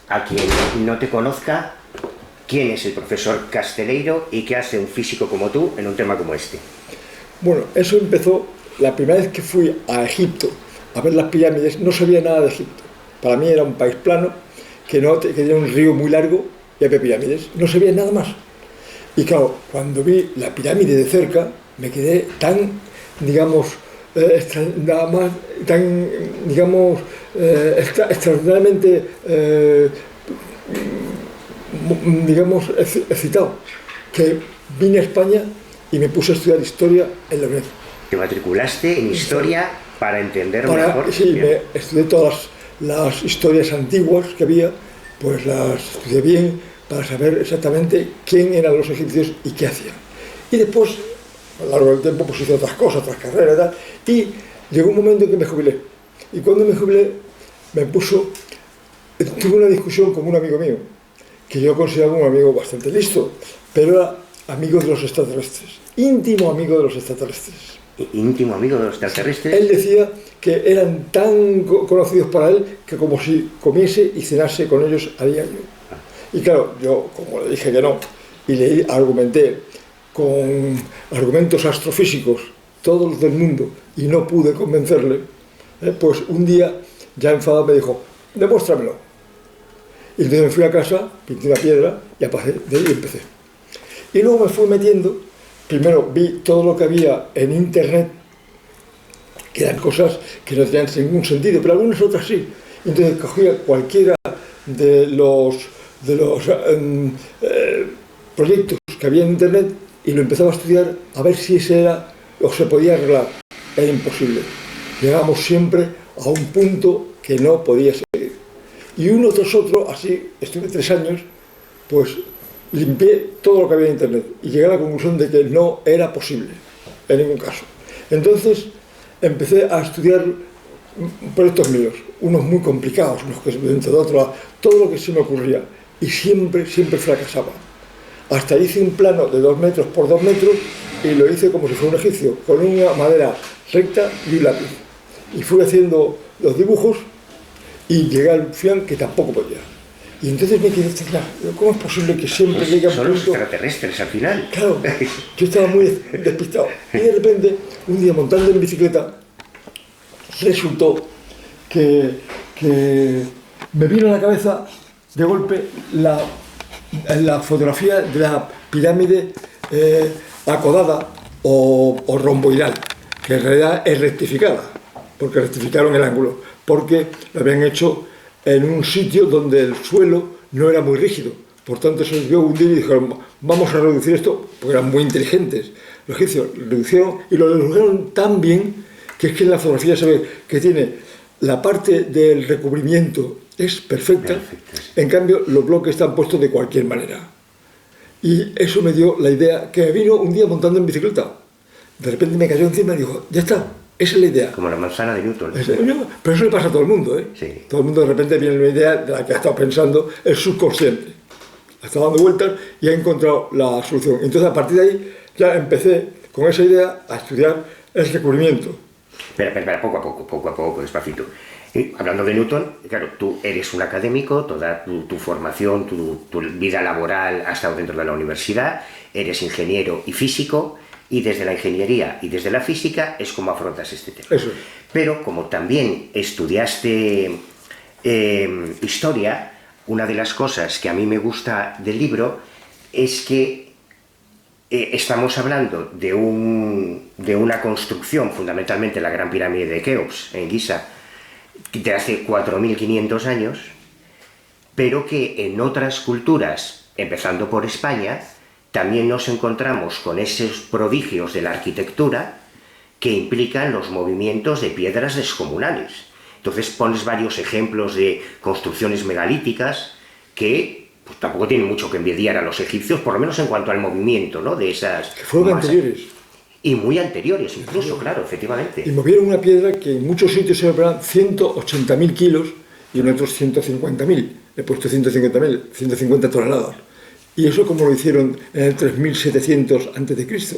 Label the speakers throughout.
Speaker 1: a quien no te conozca, ¿quién es el profesor Casteleiro y qué hace un físico como tú en un tema como este?
Speaker 2: Bueno, eso empezó la primera vez que fui a Egipto a ver las pirámides. No sabía nada de Egipto. Para mí era un país plano, que tenía un río muy largo y había pirámides. No sabía nada más. Y claro, cuando vi la pirámide de cerca, me quedé tan, digamos, extraordinariamente, digamos, excitado, que vine a España y me puse a estudiar historia en la UNED.
Speaker 1: ¿Te matriculaste en historia para entender mejor?
Speaker 2: Sí, me estudié todas las historias antiguas que había, pues las estudié bien para saber exactamente quién eran los egipcios y qué hacían. Y después, a lo largo del tiempo, pues hice otras cosas, otras carreras y tal, y llegó un momento en que me jubilé. Y cuando me jubilé, tuve una discusión con un amigo mío, que yo consideraba un amigo bastante listo, pero era amigo de los extraterrestres, íntimo amigo de los extraterrestres.
Speaker 1: ¿Íntimo amigo de los extraterrestres?
Speaker 2: Él decía que eran tan conocidos para él que como si comiese y cenase con ellos a diario. Y claro, yo como le dije que no, y le argumenté con argumentos astrofísicos, todos los del mundo, y no pude convencerle, pues un día, ya enfadado, me dijo, demuéstramelo. Y entonces me fui a casa, pinté una piedra, y a partir de ahí empecé. Y luego me fui metiendo, primero vi todo lo que había en internet, que eran cosas que no tenían ningún sentido, pero algunas otras sí. Entonces cogía cualquiera de los proyectos que había en internet y lo empezaba a estudiar a ver si ese era o se podía arreglar. Era imposible. Llegamos siempre a un punto que no podía seguir. Y uno tras otro, así estuve 3 años, pues limpié todo lo que había en internet y llegué a la conclusión de que no era posible, en ningún caso. Entonces empecé a estudiar proyectos míos, unos muy complicados, unos que dentro de otros, todo lo que se me ocurría, y siempre fracasaba. Hasta hice un plano de 2 metros por 2 metros y lo hice como si fuera un egipcio, con una madera recta y un lápiz. Y fui haciendo los dibujos y llegué al final que tampoco podía. Y entonces me quedé, ¿cómo es posible que siempre llegue a un punto?
Speaker 1: Son los extraterrestres al final.
Speaker 2: Claro, yo estaba muy despistado. Y de repente, un día montando en bicicleta, resultó que me vino a la cabeza de golpe la fotografía de la pirámide acodada o romboidal, que en realidad es rectificada, porque rectificaron el ángulo, porque lo habían hecho en un sitio donde el suelo no era muy rígido. Por tanto, se les vio hundir y dijeron, vamos a reducir esto, porque eran muy inteligentes. Los egipcios reducieron y lo redujeron tan bien que es que en la fotografía se ve que tiene la parte del recubrimiento es perfecta, en cambio los bloques están puestos de cualquier manera. Y eso me dio la idea, que me vino un día montando en bicicleta. De repente me cayó encima y dijo, ya está, esa es la idea.
Speaker 1: Como la manzana de Newton.
Speaker 2: Pero eso le pasa a todo el mundo, ¿eh?
Speaker 1: Sí.
Speaker 2: Todo el mundo de repente viene una idea de la que ha estado pensando el subconsciente. Ha estado dando vueltas y ha encontrado la solución. Entonces a partir de ahí ya empecé con esa idea a estudiar el recubrimiento.
Speaker 1: Espera, poco a poco, despacito. Hablando de Newton, claro, tú eres un académico, toda tu formación, tu vida laboral ha estado dentro de la universidad, eres ingeniero y físico, y desde la ingeniería y desde la física es como afrontas este tema.
Speaker 2: Eso.
Speaker 1: Pero como también estudiaste historia, una de las cosas que a mí me gusta del libro es que estamos hablando de una construcción, fundamentalmente la Gran Pirámide de Keops, en Giza, de hace 4.500 años, pero que en otras culturas, empezando por España, también nos encontramos con esos prodigios de la arquitectura que implican los movimientos de piedras descomunales. Entonces pones varios ejemplos de construcciones megalíticas que pues, tampoco tienen mucho que envidiar a los egipcios, por lo menos en cuanto al movimiento, ¿no? De esas...
Speaker 2: Que fueron anteriores.
Speaker 1: Y muy anteriores incluso, claro, efectivamente.
Speaker 2: Y movieron una piedra que en muchos sitios se llaman 180.000 kilos y en otros 150.000. He puesto 150.000, 150 toneladas. ¿Y eso cómo lo hicieron en el 3700 a.C.?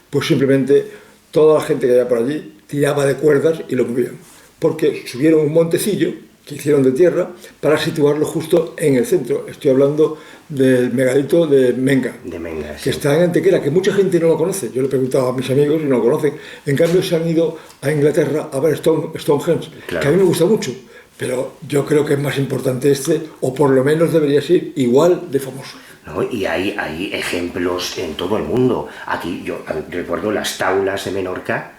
Speaker 2: Pues simplemente toda la gente que había por allí tiraba de cuerdas y lo movían. Porque subieron un montecillo que hicieron de tierra para situarlo justo en el centro. Estoy hablando del megalito de Menga,
Speaker 1: Sí.
Speaker 2: que está en Antequera, que mucha gente no lo conoce. Yo le he preguntado a mis amigos y no lo conocen. En cambio, se han ido a Inglaterra a ver Stonehenge,
Speaker 1: Claro.
Speaker 2: que a mí me gusta mucho. Pero yo creo que es más importante este, o por lo menos debería ser igual de famoso.
Speaker 1: ¿No? Y hay ejemplos en todo el mundo. Aquí yo recuerdo las taulas de Menorca,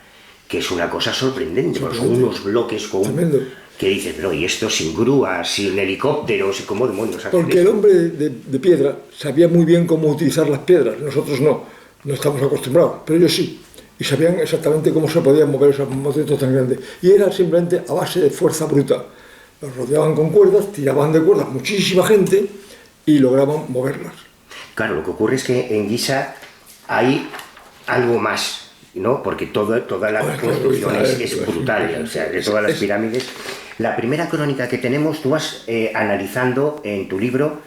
Speaker 1: que es una cosa sorprendente, porque son unos bloques con
Speaker 2: Tremendo.
Speaker 1: que dices, pero y esto sin grúas, sin helicópteros, ¿cómo demonios hacen
Speaker 2: Porque el
Speaker 1: esto?
Speaker 2: hombre de piedra sabía muy bien cómo utilizar las piedras. Nosotros no estamos acostumbrados, pero ellos sí. Y sabían exactamente cómo se podían mover esos monstruos tan grandes. Y era simplemente a base de fuerza bruta. Los rodeaban con cuerdas, tiraban de cuerdas muchísima gente y lograban moverlas.
Speaker 1: Claro, lo que ocurre es que en Giza hay algo más, ¿no? Porque toda la
Speaker 2: Claro,
Speaker 1: construcción
Speaker 2: claro,
Speaker 1: es brutal, o sea, de todas las pirámides. La primera crónica que tenemos, tú vas analizando en tu libro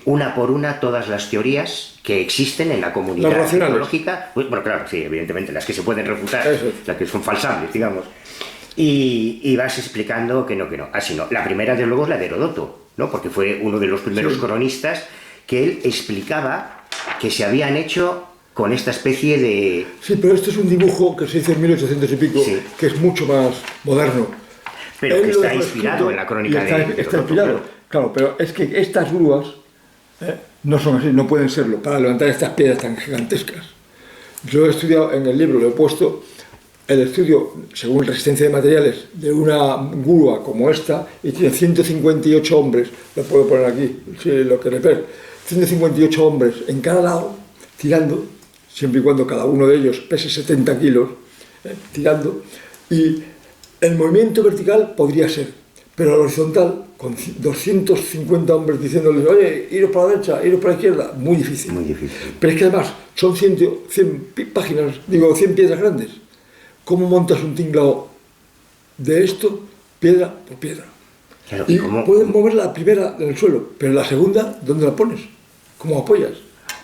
Speaker 1: una por una todas las teorías que existen en la comunidad
Speaker 2: Las racionales.
Speaker 1: arqueológica. Bueno, claro, sí, evidentemente, las que se pueden refutar,
Speaker 2: Eso es.
Speaker 1: las que son falsables, digamos. Y vas explicando que no. Así no. La primera, de luego, es la de Heródoto, ¿no? Porque fue uno de los primeros
Speaker 2: Sí.
Speaker 1: cronistas que él explicaba que se habían hecho con esta especie de...
Speaker 2: Sí, pero este es un dibujo que se hizo en 1800 y pico,
Speaker 1: Sí.
Speaker 2: que es mucho más moderno.
Speaker 1: Pero
Speaker 2: Él
Speaker 1: que
Speaker 2: lo
Speaker 1: está
Speaker 2: dejó
Speaker 1: inspirado
Speaker 2: escrito
Speaker 1: en la crónica
Speaker 2: y está,
Speaker 1: de
Speaker 2: está
Speaker 1: Heródoto,
Speaker 2: inspirado. Claro, pero es que estas grúas no son así, no pueden serlo, para levantar estas piedras tan gigantescas. Yo he estudiado, en el libro lo he puesto, el estudio, según resistencia de materiales, de una grúa como esta, y tiene 158 hombres, lo puedo poner aquí, si lo queréis ver, 158 hombres en cada lado, tirando, siempre y cuando cada uno de ellos pese 70 kilos, tirando, y el movimiento vertical podría ser, pero el horizontal, con 250 hombres diciéndoles, oye, iros para la derecha, iros para la izquierda, muy difícil.
Speaker 1: Muy difícil.
Speaker 2: Pero es que además son 100 páginas, 100 piedras grandes. ¿Cómo montas un tinglado de esto, piedra por piedra?
Speaker 1: Claro,
Speaker 2: Y
Speaker 1: ¿cómo?
Speaker 2: puedes mover la primera en el suelo, pero la segunda, ¿dónde la pones? ¿Cómo apoyas?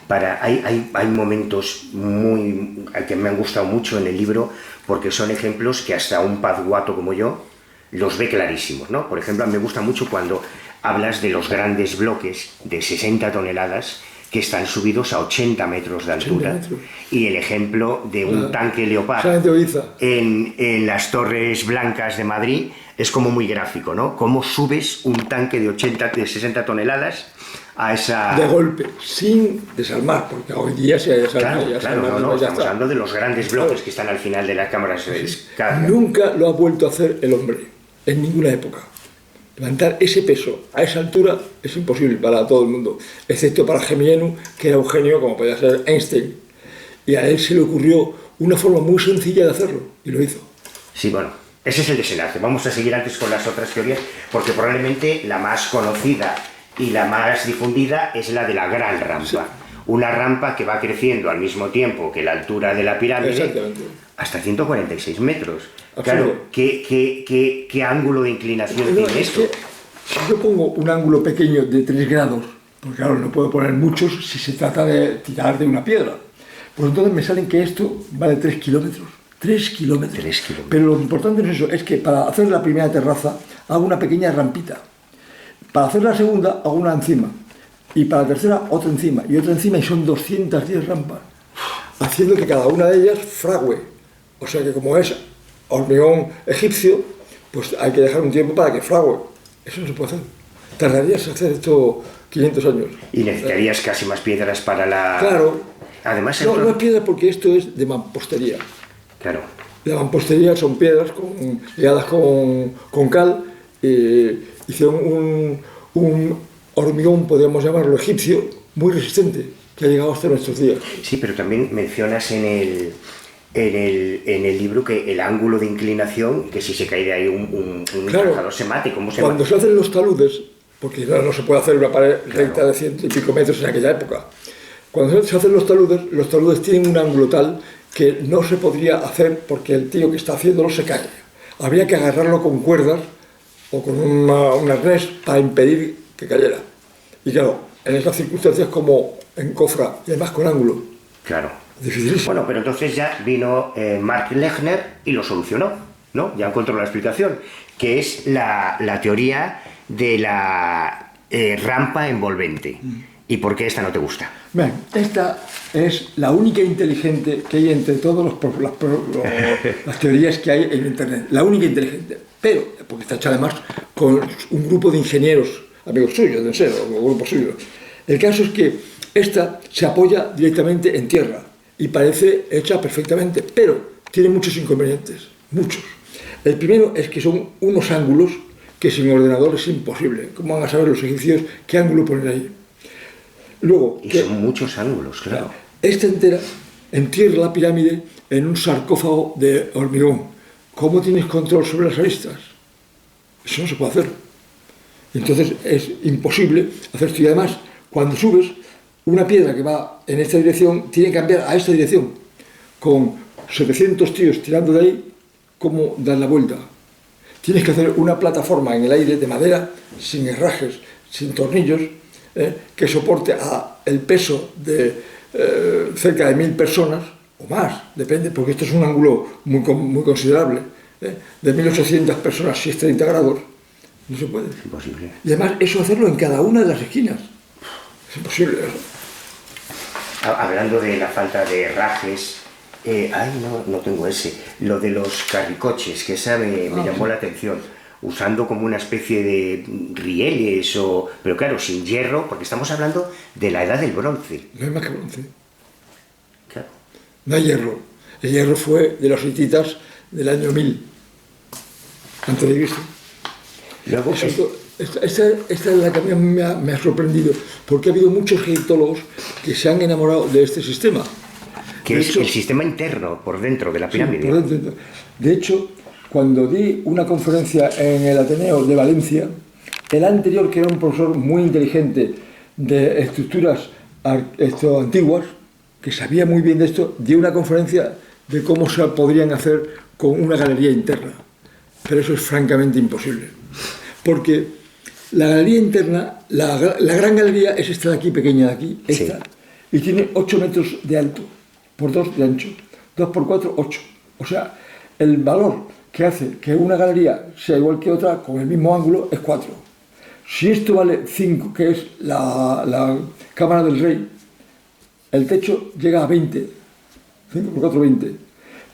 Speaker 1: Hay momentos que me han gustado mucho en el libro, porque son ejemplos que hasta un pazguato como yo los ve clarísimos, ¿no? Por ejemplo, a mí me gusta mucho cuando hablas de los grandes bloques de 60 toneladas que están subidos a 80 metros de altura.
Speaker 2: 80 metros.
Speaker 1: Y el ejemplo de un tanque Leopard
Speaker 2: Solamente Oiza.
Speaker 1: en las Torres Blancas de Madrid es como muy gráfico, ¿no? Cómo subes un tanque de 60 toneladas a esa...
Speaker 2: De golpe, sin desarmar, porque hoy día se desarma.
Speaker 1: Claro, no, estamos hablando de los grandes bloques que están al final de las cámaras de descarga.
Speaker 2: Nunca lo ha vuelto a hacer el hombre, en ninguna época. Levantar ese peso a esa altura es imposible para todo el mundo, excepto para Gemienu, que era un genio como podía ser Einstein. Y a él se le ocurrió una forma muy sencilla de hacerlo, y lo hizo.
Speaker 1: Sí, bueno, ese es el desenlace. Vamos a seguir antes con las otras teorías, porque probablemente la más conocida y la más difundida es la de la gran rampa.
Speaker 2: Sí.
Speaker 1: Una rampa que va creciendo al mismo tiempo que la altura de la pirámide
Speaker 2: Exactamente.
Speaker 1: hasta 146 metros.
Speaker 2: Absurdo.
Speaker 1: Claro, ¿qué ángulo de inclinación
Speaker 2: No,
Speaker 1: tiene
Speaker 2: es
Speaker 1: esto?
Speaker 2: que si yo pongo un ángulo pequeño de 3 grados, porque claro, no puedo poner muchos si se trata de tirar de una piedra, pues entonces me salen que esto vale 3 kilómetros. 3 kilómetros.
Speaker 1: 3 kilómetros.
Speaker 2: Pero lo importante no es eso, es que para hacer la primera terraza hago una pequeña rampita. Para hacer la segunda hago una encima. Y para la tercera otra encima. Y otra encima y son 210 rampas. Haciendo que cada una de ellas frague. O sea que como es hormigón egipcio, pues hay que dejar un tiempo para que frague. Eso no se puede hacer. Tardarías en hacer esto 500 años.
Speaker 1: Y necesitarías casi más piedras para la...
Speaker 2: Claro.
Speaker 1: Además,
Speaker 2: No es piedra porque esto es de mampostería.
Speaker 1: Claro.
Speaker 2: La mampostería son piedras ligadas con cal. Hicieron un hormigón, podríamos llamarlo egipcio, muy resistente, que ha llegado hasta nuestros días.
Speaker 1: Sí, pero también mencionas en el libro que el ángulo de inclinación, que si se cae de ahí un
Speaker 2: Claro.
Speaker 1: trabajador se mate. ¿Cómo se
Speaker 2: Cuando
Speaker 1: mata?
Speaker 2: se hacen los taludes, porque no se puede hacer una pared recta de 100 y pico metros en aquella época, cuando se hacen los taludes tienen un ángulo tal que no se podría hacer porque el tío que está haciéndolo se cae. Habría que agarrarlo con cuerdas o con un arnés para impedir que cayera. Y claro, en esas circunstancias como en cofra y además con ángulo.
Speaker 1: Claro.
Speaker 2: Dificilísimo.
Speaker 1: Bueno, pero entonces ya vino Mark Lechner y lo solucionó. ¿no? Ya encontró la explicación, que es la teoría de la rampa envolvente. ¿Y por qué esta no te gusta?
Speaker 2: Bien, esta es la única inteligente que hay entre todas las teorías que hay en Internet. La única inteligente. Pero, porque está hecha además con un grupo de ingenieros, amigos suyos, deben ser, o grupos suyos. El caso es que esta se apoya directamente en tierra y parece hecha perfectamente, pero tiene muchos inconvenientes, muchos. El primero es que son unos ángulos que sin ordenador es imposible. ¿Cómo van a saber los egipcios qué ángulo poner ahí? Luego,
Speaker 1: Y son muchos ángulos, claro.
Speaker 2: Esta entera entierra la pirámide en un sarcófago de hormigón. ¿Cómo tienes control sobre las aristas? Eso no se puede hacer. Entonces es imposible hacer esto. Y además, cuando subes, una piedra que va en esta dirección tiene que cambiar a esta dirección. Con 700 tíos tirando de ahí, ¿cómo dar la vuelta? Tienes que hacer una plataforma en el aire de madera, sin herrajes, sin tornillos, que soporte el peso de cerca de 1000 personas, o más, depende, porque esto es un ángulo muy considerable, de 1800 personas si es 30 grados, no se puede.
Speaker 1: Es imposible.
Speaker 2: Y además eso hacerlo en cada una de las esquinas, es imposible eso.
Speaker 1: Hablando de la falta de herrajes, no tengo ese, lo de los carricoches, que esa me llamó la atención. Usando como una especie de rieles, pero claro, sin hierro, porque estamos hablando de la edad del bronce.
Speaker 2: No hay más que bronce.
Speaker 1: Claro.
Speaker 2: No hay hierro. El hierro fue de los hititas del año 1000 antes de Cristo.
Speaker 1: Luego,
Speaker 2: Esta es la que a mí me ha sorprendido, porque ha habido muchos egiptólogos que se han enamorado de este sistema.
Speaker 1: que es el sistema interno, por dentro de la pirámide.
Speaker 2: Sí, por dentro. De hecho, cuando di una conferencia en el Ateneo de Valencia, el anterior, que era un profesor muy inteligente de estructuras antiguas, que sabía muy bien de esto, dio una conferencia de cómo se podrían hacer con una galería interna. Pero eso es francamente imposible. Porque la galería interna, la gran galería es esta de aquí, pequeña de aquí, esta, sí. Y tiene 8 metros de alto, por 2 de ancho. 2 por 4, 8. O sea, el valor que hace que una galería sea igual que otra con el mismo ángulo es 4. Si esto vale 5, que es la cámara del rey, el techo llega a 20. 5 por 4, 20.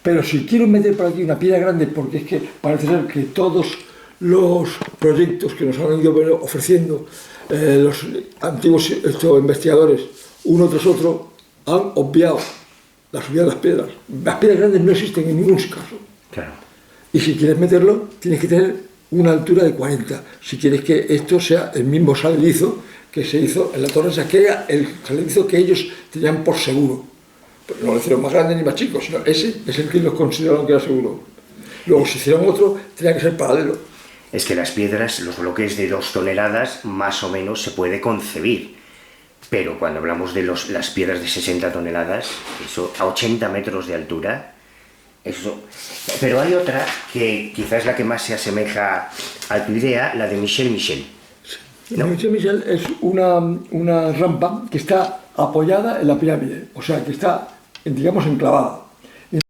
Speaker 2: Pero si quiero meter por aquí una piedra grande, porque es que parece ser que todos los proyectos que nos han ido ofreciendo los antiguos investigadores, uno tras otro, han obviado la subida de las piedras. Las piedras grandes no existen en ningún caso.
Speaker 1: Claro.
Speaker 2: Y si quieres meterlo, tienes que tener una altura de 40. Si quieres que esto sea el mismo saledizo que se hizo en la Torre Saquea, el saledizo que ellos tenían por seguro. Pero no lo hicieron más grande ni más chico, sino ese es el que ellos consideraron que era seguro. Luego, si hicieron otro, tenía que ser paralelo.
Speaker 1: Es que las piedras, los bloques de 2 toneladas, más o menos se puede concebir. Pero cuando hablamos de las piedras de 60 toneladas, eso a 80 metros de altura, eso. Pero hay otra que quizás es la que más se asemeja a tu idea, la de Michel Michel.
Speaker 2: ¿No? Michel Michel es una rampa que está apoyada en la pirámide, o sea, que está, digamos, enclavada.